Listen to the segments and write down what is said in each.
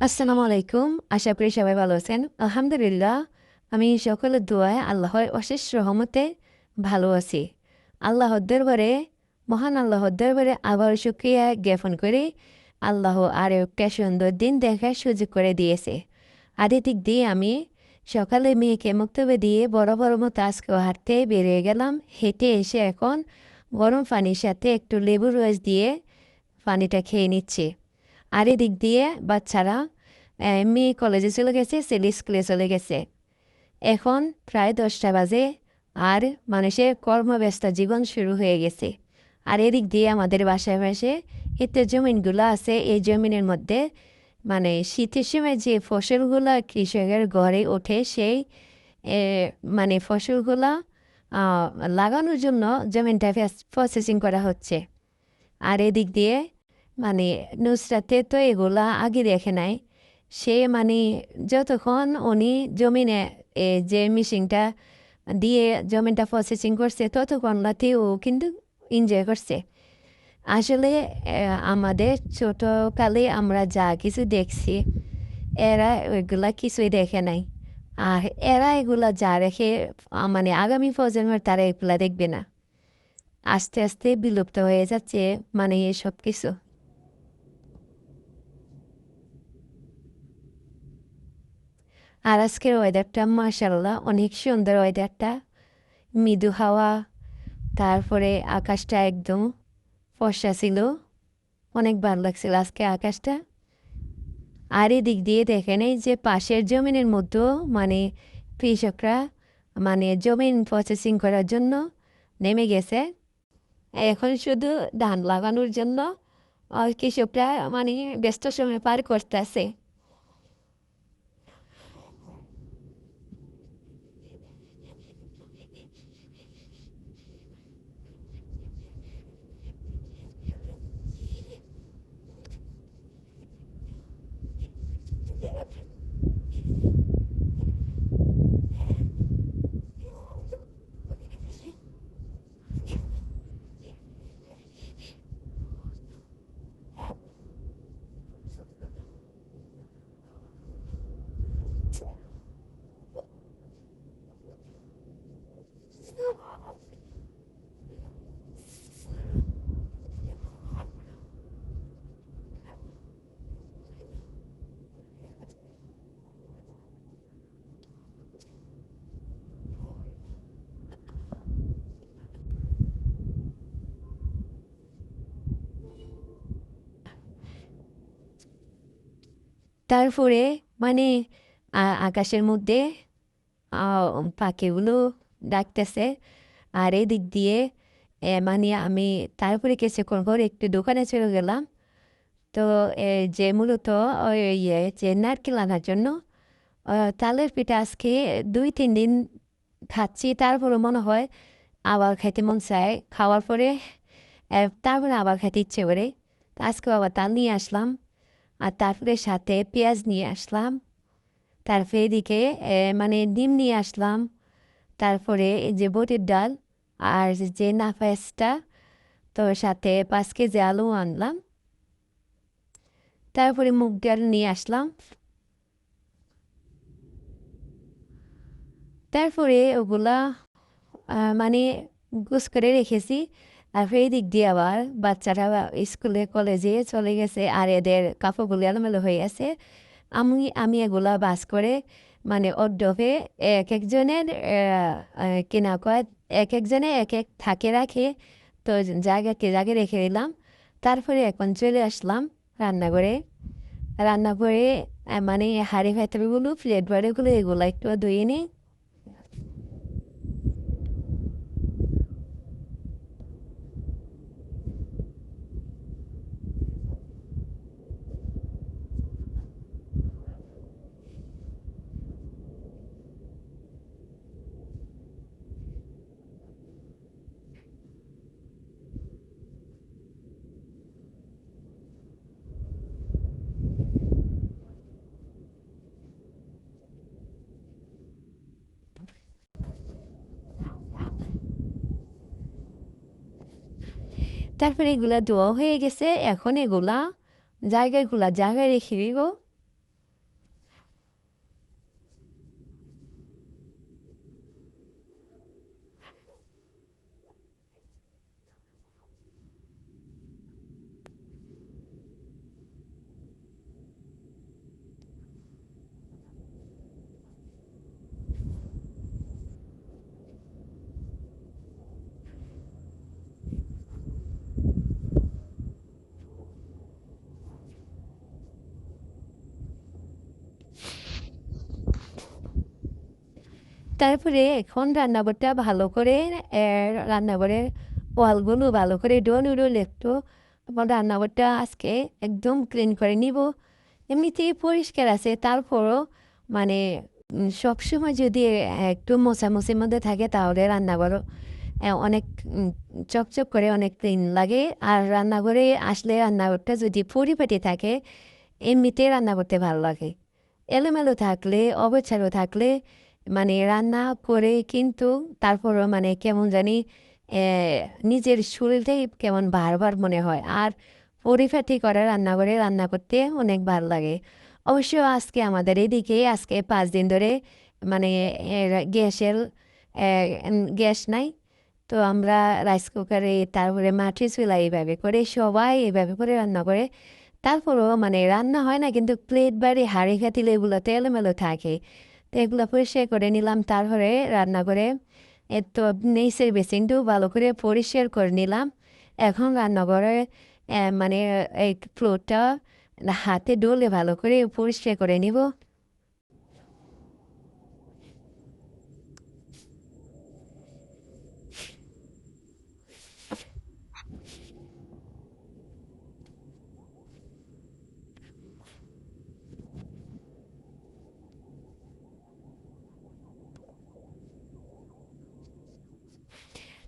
আসসালামু আলাইকুম। আশা করি সবাই ভালো আছেন। আলহামদুলিল্লাহ, আমি সকলের দোয়ায় আল্লাহর অশেষ রহমতে ভালো আছি। আল্লাহর দরবারে, মহান আল্লাহর দরবারে আবার শুকরিয়া জ্ঞাপন করি। আল্লাহ আরও একটা সুন্দর দিন দেখার সুযোগ করে দিয়েছে। আর এদিক দিয়ে আমি সকালে মেয়েকে মুক্তবে দিয়ে বড় মতো আজকেও হাঁটতে বেরিয়ে গেলাম। হেঁটে এসে এখন গরম পানির সাথে একটু লেবুর রস দিয়ে পানিটা খেয়ে নিচ্ছি। আর এদিক দিয়ে বাচ্চারা মেয়ে কলেজে চলে গেছে, ছেলে স্কুলে চলে গেছে। এখন প্রায় 10টা বাজে, আর মানুষের কর্মব্যস্ত জীবন শুরু হয়ে গেছে। আর এদিক দিয়ে আমাদের বাসায় পাশে এতে জমিনগুলো আছে। এই জমিনের মধ্যে শীতের সময় যে ফসলগুলো কৃষকের ঘরে ওঠে, সেই এ, ফসলগুলা লাগানোর জন্য জমিনটা প্রসেসিং করা হচ্ছে। আর এদিক দিয়ে মানে নুসরাতে তো এগুলা আগে দেখে নাই। সে যতক্ষণ উনি জমিনে যে মেশিনটা দিয়ে জমিনটা প্রসেসিং করছে, ততক্ষণ রাতে ও কিন্তু এনজয় করছে। আসলে আমাদের ছোটকালে আমরা যা কিছু দেখছি, এরা ওইগুলা কিছুই দেখে নাই। আর এরা এগুলা যা রেখে আগামী প্রজন্মের তারা এগুলা দেখবে না। আস্তে আস্তে বিলুপ্ত হয়ে যাচ্ছে এসব কিছু। আর আজকের ওয়েদারটা মাশাআল্লাহ অনেক সুন্দর ওয়েদারটা। মৃদু হাওয়া, তারপরে আকাশটা একদম ফর্সা ছিল। অনেক ভালো লাগছিল আজকে আকাশটা। আর এদিক দিয়ে দেখেন এই যে পাশের জমিনের মধ্যেও কৃষকরা জমিন প্রসেসিং করার জন্য নেমে গেছে। এখন শুধু ধান লাগানোর জন্য কৃষকরা ব্যস্ত সময় পার করতেছে। তারপরে মানে আকাশের মধ্যে পাখিগুলো ডাকতেছে। আর এই দিক দিয়ে আমি তারপরে কিছুক্ষণ পরে একটু দোকানে চলে গেলাম। তো যে মূলত ওই যে নারকেল আনার জন্য তালের পিঠা আজকে 2-3 দিন খাচ্ছি, তারপরে মনে হয় আবার খেতে মন চায়। খাওয়ার পরে তারপরে আবার খেতে ইচ্ছে করে। তো আজকে আবার তাল নিয়ে আসলাম, আর তারপরে সাথে পেঁয়াজ নিয়ে আসলাম। তারপরে এদিকে ডিম নিয়ে আসলাম। তারপরে এই যে বটির ডাল, আর যে নাফায়েসটা, তো সাথে 5 কেজি আলু আনলাম। তারপরে মুগ ডাল নিয়ে আসলাম। তারপরে ওগুলা মানে গুছ করে রেখেছি। আর এই দিক দিয়ে আবার বাচ্চারা স্কুলে কলেজে চলে গেছে, আর এদের কাপড়গুলো এলোমেলো হয়ে আছে। আমি আমি এগুলা বাস করে ওর এক একজনের কেনা কয়, এক একজনে এক এক থাকে রাখে। তো জায়গাকে জায়গায় রেখে দিলাম। তারপরে এখন চলে আসলাম রান্নাঘরে। রান্নাঘরে হাঁড়ি ভাতেরগুলো, প্লেট বাড়িগুলো এগুলো একটু ধুয়ে নিই। তারপরে এগুলা ধোয়া হয়ে গেছে। এখন এগুলা জায়গায় রেখে দিব। তারপরে এখন রান্নাঘরটা ভালো করে রান্নাঘরের ওয়ালগুলো ভালো করে ডোল একটু এবং রান্নাঘরটা আজকে একদম ক্লিন করে নিব। এমনিতেই পরিষ্কার আছে, তারপরও মানে সবসময় যদি একটু মোছামুছির মধ্যে থাকে তাহলে রান্নাঘর অনেক চকচক করে অনেক ক্লিন লাগে। আর রান্নাঘরে আসলে রান্নাঘরটা যদি পরিপাটি থাকে এমনিতেই রান্না করতে ভালো লাগে। এলোমেলো থাকলে অগোছালো থাকলে মানে রান্না করে কিন্তু তারপরও মানে কেমন জানি নিজের শরীরটাই কেমন বারবার মনে হয়। আর পরিপাটি করা রান্নাঘরে রান্না করতে অনেক ভালো লাগে। অবশ্য আজকে আমাদের এদিকে আজকে 5 দিন ধরে মানে গ্যাসের গ্যাস নাই। তো আমরা রাইস কুকারে তারপরে মাটির চুলা এইভাবে করে সবাই এইভাবে করে রান্না করে। তারপরও মানে রান্না হয় না, কিন্তু প্লেট বাড়ি হাঁড়ি খাতিলে এগুলোতে এলোমেলো থাকে। তো এগুলো পরিষ্কার করে নিলাম, তারপরে রান্না করে তো নিচের বেসিনটাও ভালো করে পরিষ্কার করে নিলাম। এখন রান্নাঘরে মানে এই ফ্লোরটা হাতে ডলে ভালো করে পরিষ্কার করে নিব।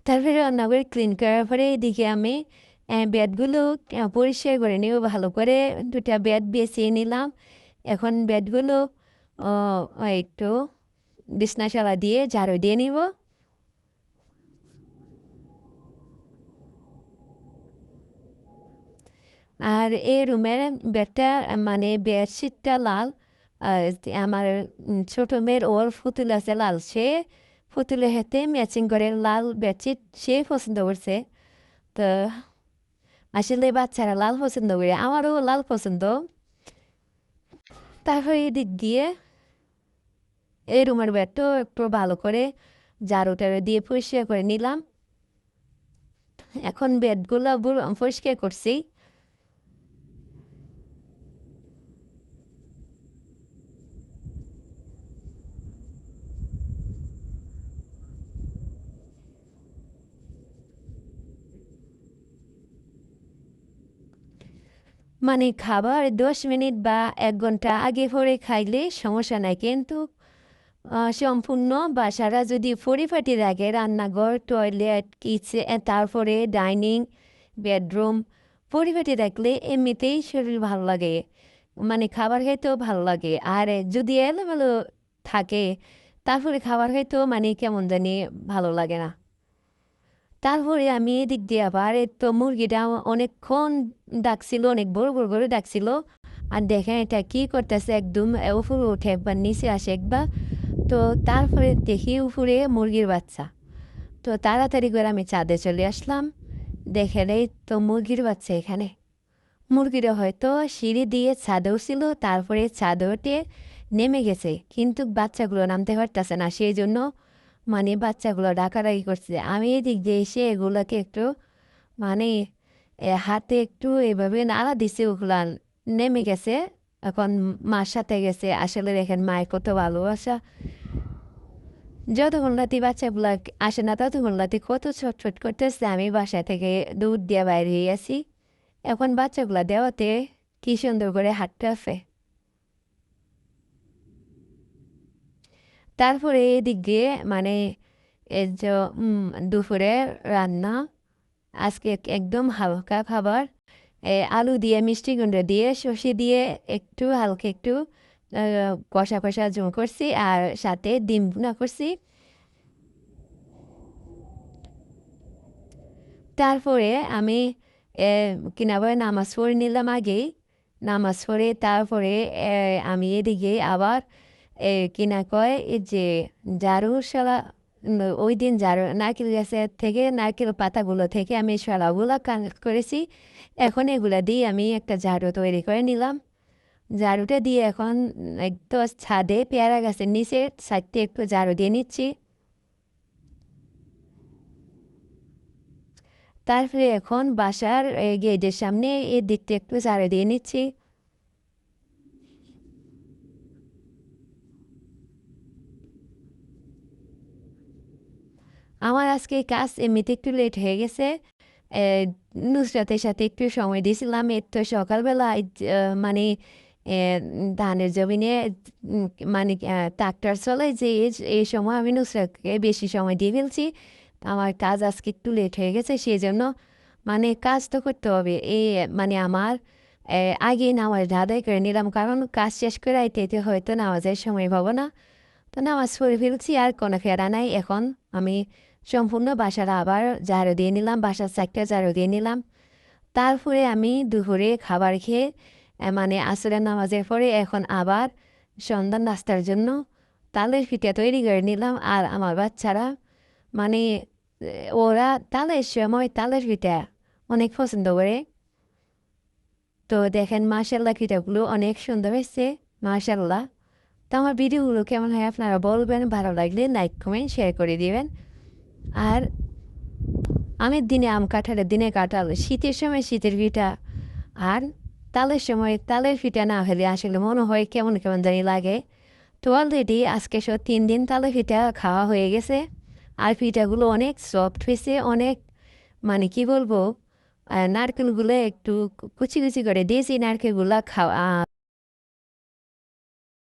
তারপরে রান্নাঘরে ক্লিন করার পরে এদিকে আমি বেডগুলো পরিষ্কার করে নিব ভালো করে। 2টা বেড বেছিয়ে নিলাম। এখন বেডগুলো একটু বিছনাশালা দিয়ে ঝাড়ু দিয়ে নিব। আর এই রুমের বেডটা মানে বেডশিটটা লাল। আর আমার ছোট মেয়ের ওর পুতুল আছে লাল, সে পুতুলের হাতে ম্যাচিং করে লাল বেডশিট সে পছন্দ করছে। তো আসলে বাচ্চারা লাল পছন্দ করে, আমারও লাল পছন্দ। তারপরে এদিক দিয়ে এই রুমের বেডটাও একটু ভালো করে ঝাড়ু টাড়ু দিয়ে পরিষ্কার করে নিলাম। এখন বেডগুলো পরিষ্কার করছি। মানে খাবার 10 মিনিট বা 1 ঘন্টা আগে পরে খাইলে সমস্যা নাই, কিন্তু সম্পূর্ণ বাসাটা যদি পরিপাটি রাখে রান্নাঘর, টয়লেট, কিচেন, তারপরে ডাইনিং, বেডরুম পরিপাটি রাখলে এমনিতেই শরীর ভালো লাগে, মানে খাবার খাইতেও ভালো লাগে। আর যদি এলোমেলো থাকে তারপরে খাবার খাইতেও মানে কেমন জানি ভালো লাগে না। তারপরে আমি এদিক দিয়ে আবার তো মুরগিটা অনেকক্ষণ ডাকছিল, অনেক বড় বড় করে ডাকছিল। আর দেখেন এটা কি করতেছে, একদম উপরে উঠে একবার নিচে আসে একবার। তো তারপরে দেখি উপরে মুরগির বাচ্চা। তো তাড়াতাড়ি করে আমি ছাদে চলে আসলাম, দেখে নেই তো মুরগির বাচ্চা এখানে। মুরগিরা হয়তো সিঁড়ি দিয়ে ছাদে উঠছিল, তারপরে ছাদে উঠে নেমে গেছে, কিন্তু বাচ্চাগুলো নামতে পারতেছে না, সেই জন্য মানে বাচ্চাগুলো ডাকাডাকি করছে। আমি এদিক দিয়ে এসে এগুলোকে একটু মানে হাতে একটু এভাবে নাড়া দিছে, ওগুলা নেমে গেছে। এখন মার সাথে গেছে। আসলে দেখেন মায়ের কত ভালোবাসা, যতক্ষণ রাতে বাচ্চাগুলা আসে না ততক্ষণ রাতে কত ছটফট করতেছে। আমি বাসা থেকে দুধ দিয়ে বাইরে আসি, এখন বাচ্চাগুলা দেওয়াতে কি সুন্দর করে হাঁটতে আছে। তারপরে এদিক দিয়ে মানে এই যে দুপুরে রান্না আজকে একদম হালকা খাবার। আলু দিয়ে মিষ্টি কুমড়া দিয়ে সর্ষে দিয়ে একটু হালকা একটু কষা কষা ঝোল করছি, আর সাথে ডিম ভুনা করছি। তারপরে আমি কিনা বলে নামাজ পড়ে নিলাম আগেই। নামাজ পড়ে তারপরে আমি এদিকে আবার কিনা কয় এই যে ঝাড়ুশালা, ওই দিন ঝাড়ু নারকেল গাছের থেকে নারকেল পাতাগুলো থেকে আমি শলাগুলো কালেক্ট করেছি। এখন এগুলা দিয়ে আমি একটা ঝাড়ু তৈরি করে নিলাম। ঝাড়ুটা দিয়ে এখন একটু ছাদে পেয়ারা গাছের নিচে সাইডে একটু ঝাড়ু দিয়ে নিচ্ছি। তারপরে এখন বাসার গেটের সামনে এই দিকটা একটু ঝাড়ু দিয়ে নিচ্ছি। আমার আজকে কাজ এমনিতে একটু লেট হয়ে গেছে। নুসরাতের সাথে একটু সময় দিয়েছিলাম। তো সকালবেলা মানে ধানের জমিনে উম, মানে ট্রাক্টর চলে যে এই সময় আমি নুসরাতকে বেশি সময় দিয়ে ফেলছি। আমার কাজ আজকে একটু লেট হয়ে গেছে, সেই জন্য মানে কাজ তো করতে হবে। মানে আমার আগে নামাজ আদায় করে নিলাম, কারণ কাজ শেষ করে আইতে হয়তো নামাজের সময় পাবো না। তো নামাজ পড়ে ফেলছি, আর কোনো ফেরা নাই। এখন আমি সম্পূর্ণ বাসাটা আবার ঝাড়ু দিয়ে নিলাম, বাসার সাইডটা ঝাড়ু দিয়ে নিলাম। তারপরে আমি দুপুরে খাবার খেয়ে মানে আসরের নামাজের পরে এখন আবার সন্ধ্যার নাস্তার জন্য তালের পিঠা তৈরি করে নিলাম। আর আমার বাচ্চারা মানে ওরা তালের সময় তালের পিঠা অনেক পছন্দ করে। তো দেখেন মাশাল্লাহ, পিঠাগুলো অনেক সুন্দর হয়েছে, মাশাল্লাহ। তো আমার ভিডিওগুলো কেমন হয় আপনারা বলবেন, ভালো লাগলে লাইক কমেন্ট শেয়ার করে দিবেন। আর আমের দিনে আম, কাঁঠালের দিনে কাঁঠাল, শীতের সময় শীতের পিঠা, আর তালের সময় তালের পিঠা না হলে আসলে মনে হয় কেমন কেমন জানি লাগে। তো অলরেডি আজকে 3 দিন তালের পিঠা খাওয়া হয়ে গেছে। আর পিঠাগুলো অনেক সফট হয়েছে, অনেক মানে কি বলবো, নারকেলগুলো একটু কুচি কুচি করে দিয়েছি, নারকেলগুলো খাওয়া